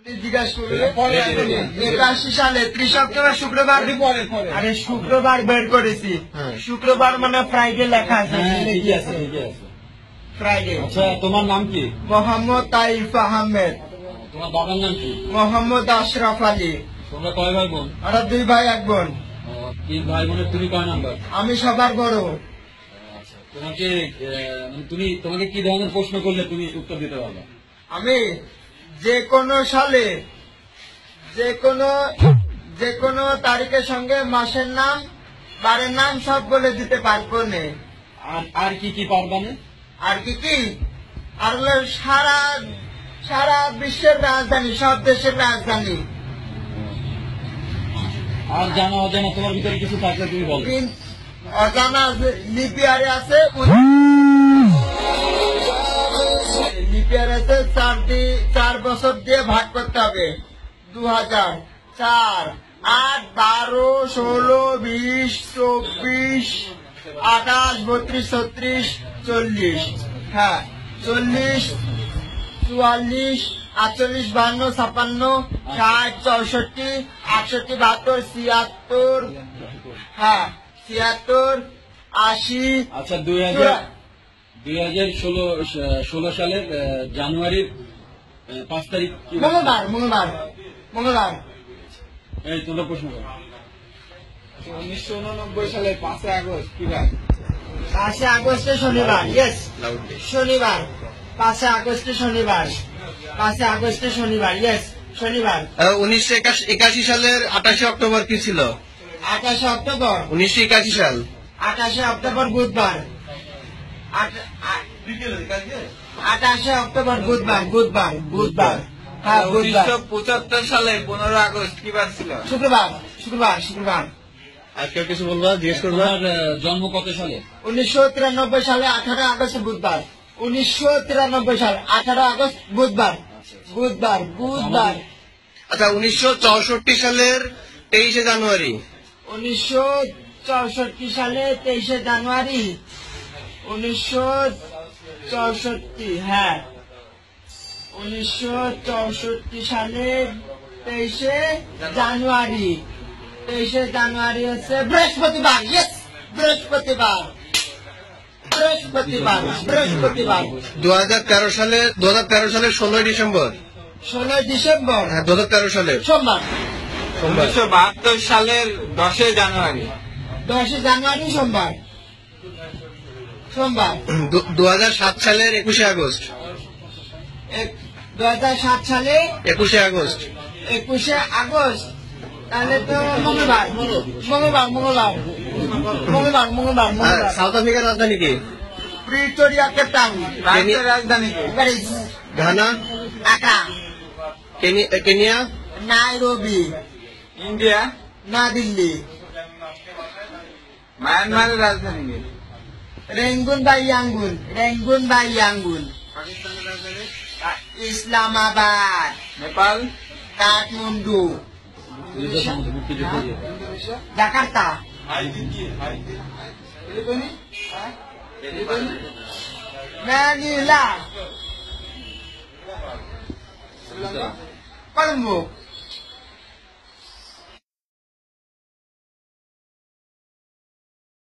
জিজ্ঞাসা করবে 81 সালে 30 অক্টোবর শুক্রবার। আরে শুক্রবার বের করেছি, শুক্রবার মানে ফ্রাইডে লেখা আছে। ফ্রাইডে। আচ্ছা, তোমার নাম কি? মোহাম্মদ তাইফ আহমেদ। তোমার বাবার নাম কি? মোহাম্মদ আশরাফ আলী। তোমরা কয় ভাই বোন? আমরা 2 ভাই 1 বোন। 3 ভাই বোনের তুমি কয় নাম্বার? আমি সবার বড়। আচ্ছা, তোমাকে কি ধরনের প্রশ্ন করলে তুমি উত্তর দিতে পারবে? আমি যে কোনো সালে যে কোনো তারিখের সঙ্গে মাসের নাম বারের নাম সব বলে দিতে পারবো না। আর কি কি পারবা না? আর কি আর হলো সারা বিশ্বের রাজধানী, সব দেশের রাজধানী। আর জানা অজানা তোমার ভিতরে কিছু থাকলে তুমি বলো। অজানা লিপিয়ারে আছে, লিপিয়ারে আছে 4 বছর দিয়ে ভাগ করতে হবে। 2004, 8, 12, 16, 20, 24, 28, 32, 36, 40। হ্যাঁ, 40, 44, 48, 52, 56, 60, 64, 68, 72, 76, হ্যাঁ 76, 80। আচ্ছা, 2016 সালের জানুয়ারির 5 তারিখ মঙ্গলবার। এই তোমরা প্রশ্ন করো। 1989 সালের 5 আগস্ট কি বার? 5 আগস্টে শনিবার। ইয়েস, শনিবার। 5 আগস্টে শনিবার। 5 আগস্টে শনিবার। ইয়েস, শনিবার। 1981 সালের 28 অক্টোবর কি ছিল? 28 অক্টোবর 1981 সাল 28 অক্টোবর বুধবার। 28 অক্টোবর বুধবার। হ্যাঁ, বুধবার। 1975 সালে 15 আগস্ট কি বার ছিল? শুক্রবার। আর কেউ কিছু বলবা, জিজ্ঞেস করবা? তোমার জন্ম কত সালে? 1993 সালে 18 আগস্ট বুধবার। 1993 সাল 18 আগস্ট বুধবার। আচ্ছা, 1964 সালের 23 জানুয়ারি। 1964 সালে 23 জানুয়ারি। 1964, হ্যাঁ 1964 সালে 23 জানুয়ারি। 23 জানুয়ারি হচ্ছে বৃহস্পতিবার। ইয়েস, বৃহস্পতিবার। 2013 সালের 16 ডিসেম্বর। 16 ডিসেম্বর। হ্যাঁ, 2013 সালের সোমবার। 1972 সালের 10 জানুয়ারি। 10 জানুয়ারি সোমবার। 2007 সালের 21 আগস্ট। 2007 সালে 21 আগস্ট। 21 আগস্ট। তাহলে তো মঙ্গলবার। সাউথ আফ্রিকার রাজধানী কি? Pretoria, Cape Town. রাজধানী কি? Paris. Ghana? Accra. Kenya? Nairobi. India? না, দিল্লি। মায়ানমারের রাজধানী কি? রেঙ্গুন বা ইয়াঙ্গুন। পাকিস্তানের রাজধানী? ইসলামাবাদ। নেপাল? কাঠমান্ডু। জাকার্তা। ম্যানিলা। কলম্বো।